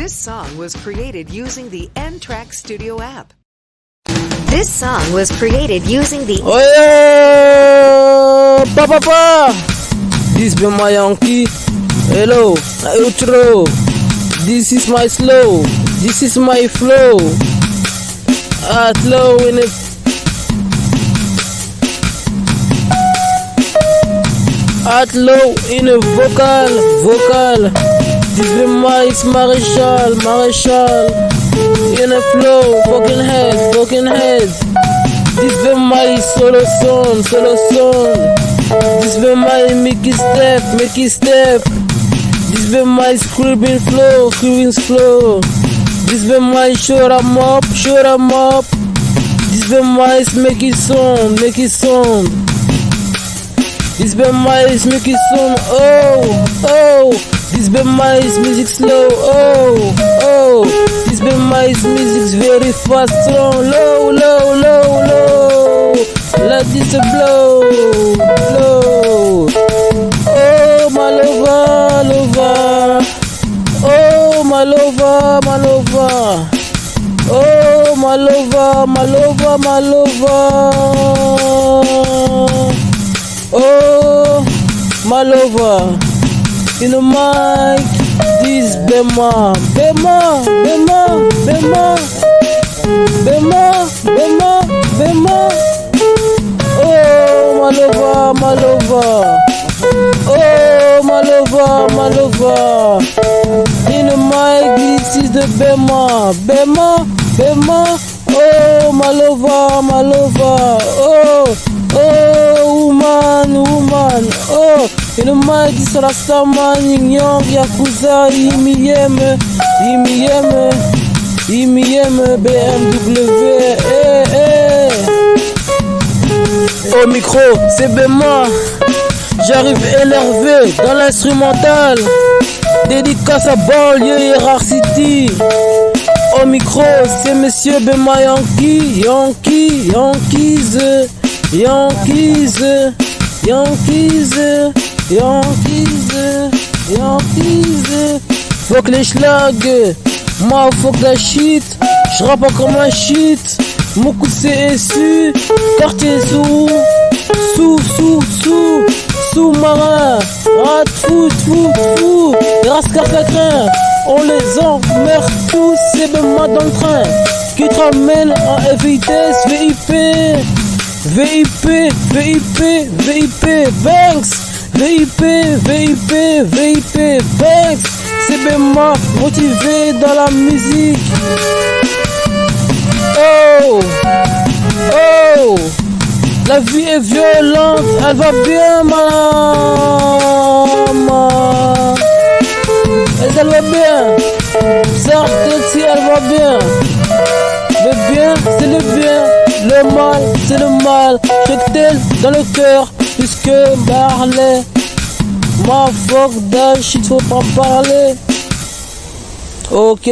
This song was created using the N-Track Studio app. This song was created using the... Oh yeah! Papa! This be my Yankee. Hello, outro. This is my slow. This is my flow. At low in it. At low in a vocal. This be my Maréchal. In a flow, fucking head. This be my solo song. This be my Mickey step. This be my screaming flow. This be my shoot 'em up. This be my make it sound. This be my make it sound. Oh. This be my music slow. Oh. This be my music very fast, strong, low. Let this blow. Oh my lover. Oh my lover. Oh my lover. Oh my lover. In the mic, this Bema. Oh my lover. Oh my lover. In the mic, this is the Bema. Oh my lover. Oh woman. Oh. In the mic, this Rastaman, Yin Yang, Yakuza, BMW, Au micro, c'est Bema. J'arrive énervé dans l'instrumental. Dédicace à banlieue et Rare City. Au micro, c'est monsieur Bema Yankees. Fuck les schlags, moi fuck la shit. J'rappe pas comme un shit. Mon coup de CSU, quartier sous-marin. Ah fou. Les rascarcacrin, on les emmerde tous. C'est Bema dans le train qui te ramène en vitesse VIP, Banks. VIP, Banks. C'est Bema motivé dans la musique. Oh, la vie est violente, elle va bien, maman. Elle va bien. Certes, si elle va bien. Le bien, c'est le bien. Le mal, c'est le mal. Cocktail dans le cœur, puisque Marley. Ma fuck that shit, faut pas parler. Ok,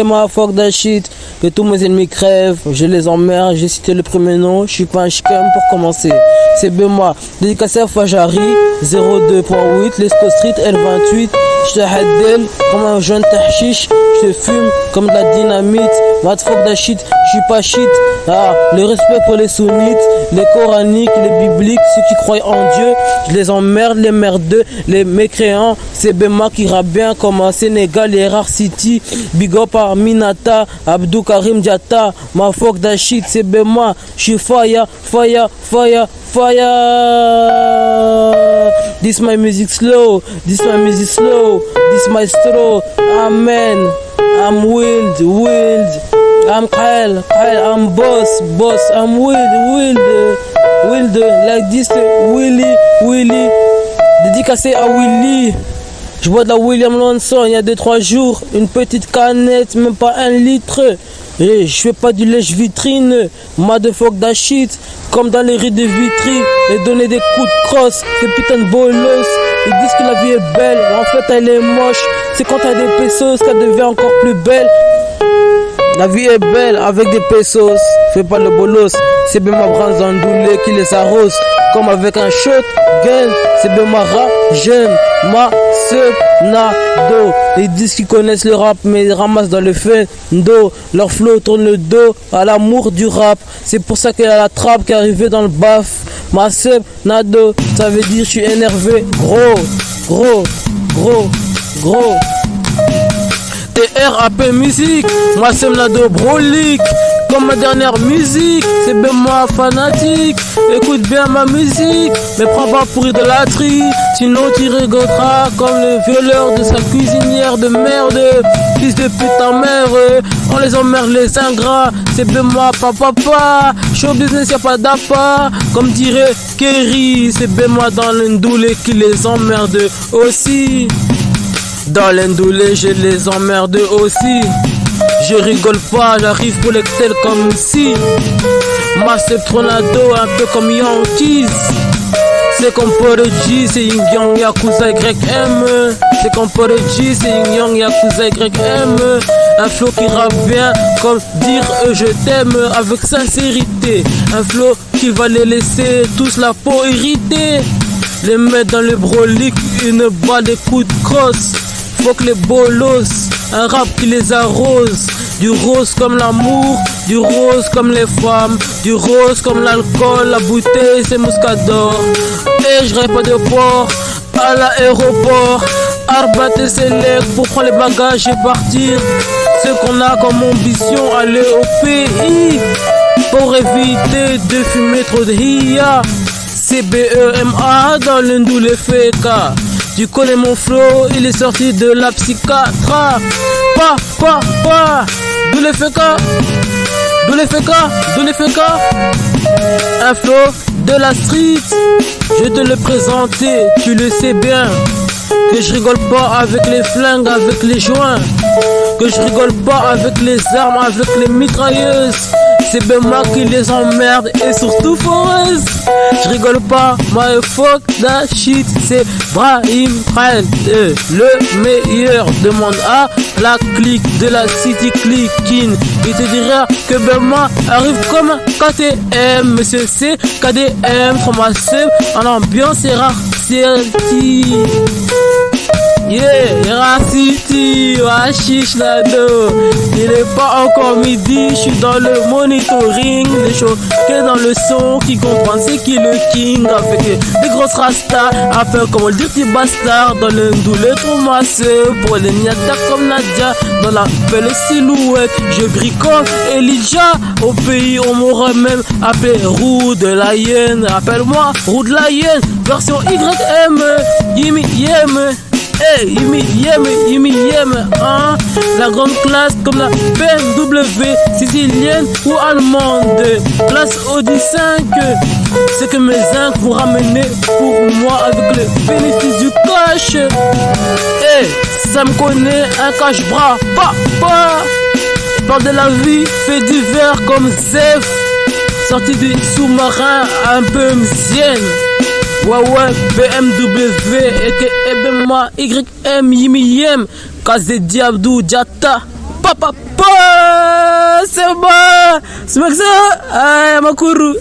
ma fuck that shit. Que tous mes ennemis crèvent, je les emmerde, j'ai cité le premier nom, je suis pas un chicum pour commencer. C'est Bema, dédicacé à Fajari, 02.8, l'Esco Street, L28. Je te haddel comme un jeune tahchiche, je te fume comme de la dynamite. What fuck that shit, je suis pas shit. Ah, le respect pour les sunnites, les coraniques, les bibliques, ceux qui croient en Dieu, je les emmerde, les merdeux, les mécréants. C'est Bema qui rappe bien comme un Sénégal et Rare City. Big up à Minata, Abdou Karim Diatta. Ma fuck that shit, c'est Bema, je suis fire. This my music slow, this my straw. Amen. I'm wild. I'm Kyle, I'm boss. I'm wild. Like this, Willy. Dédicacé à Willy. Je bois de la William Lonson il y a 2-3 jours. Une petite canette, même pas 1 litre. Et je fais pas du lèche-vitrine. Motherfuck that shit. Comme dans les rues de Vitry. Et donner des coups de crosse. Ces putains de bolos. Ils disent que la vie est belle. En fait, elle est moche. C'est quand t'as des pesos qu'elle devient encore plus belle. La vie est belle avec des pesos. Fais pas le bolos. C'est Bema Branzandoulé qui les arrose. comme avec un shotgun. C'est Bemara, j'aime ma Nado. Ils disent qu'ils connaissent le rap, mais ils ramassent dans le fendo. Leur flow tourne le dos à l'amour du rap. C'est pour ça qu'il y a la trappe qui est arrivée dans le baf. Ma Nado, ça veut dire je suis énervé. Gros. TRAP musique, moi c'est Nado brolique. Comme ma dernière musique, c'est ben moi fanatique. Écoute bien ma musique, mais prends pas pour idolâtrie. Sinon tu rigoleras comme le violeur de sa cuisinière de merde. Fils de putain mère, on les emmerde les ingrats. C'est ben moi papa. Show business y'a pas d'appât. Comme dirait Kerry, c'est ben moi dans l'endoulé qui les emmerde aussi. Dans l'endoulé je les emmerde aussi. Je rigole pas, j'arrive pour les tels comme si Master Tronado, un peu comme Yankees. C'est comme Prodigy, c'est Yin Yang Yakuza YM. C'est comme Prodigy, c'est Yin Yang Yakuza YM. Un flow qui rappe bien, comme dire je t'aime avec sincérité. Un flow qui va les laisser tous la peau irritée. Les mettre dans le brolic, une balle des coups de crosse. Faut que les bolos, un rap qui les arrose. Du rose comme l'amour, du rose comme les femmes, du rose comme l'alcool, la bouteille c'est Muscador. Et je rêve pas de port à l'aéroport. Arbat et Select pour prendre les bagages et partir. Ce qu'on a comme ambition, aller au pays pour éviter de fumer trop de hiya. CBEMA dans l'Indou les FK. Tu connais mon flow, il est sorti de la psychiatra. D'où les FK. Un flow de la street. Je te le présenter, tu le sais bien. Que je rigole pas avec les flingues, avec les joints. Que je rigole pas avec les armes, avec les mitrailleuses. C'est ben moi qui les emmerde et surtout Forest. Je rigole pas, my fuck that shit. C'est Brahim Khaled, le meilleur. Demande à la clique de la city clicking. Il te dira que ben moi arrive comme KTM. Monsieur c'est KDM from ma sub en ambiance et rare city. Yeah, City, Washish Nado. Il est pas encore midi, je suis dans le monitoring. Les choses que dans le son qui comprend c'est qui le king. Avec des grosses rastas, un peu comme le dirty bastard. Dans le douleur trop masseux, pour les niatas comme Nadia. Dans la belle silhouette, je bricole Elijah. Au pays, on m'aurait même appelé Roux de la hyène. Appelle-moi Roux de la hyène, version YM. Yimi Yem. Hey, Yimi Yem, hein? La grande classe comme la BMW, sicilienne ou allemande. Classe Audi 5, c'est que mes zincs vous ramener pour moi avec le bénéfice du cash. Hey, ça me connaît, un cache-bras, papa. Parle de la vie, fait divers comme Zef. Sorti du sous-marin, un peu mzienne. Ouais, BMW, et moi, YM, Yimi Yem, Kazé Diabdou, Diata, papa, c'est bon, c'est ça, ah, Makuru.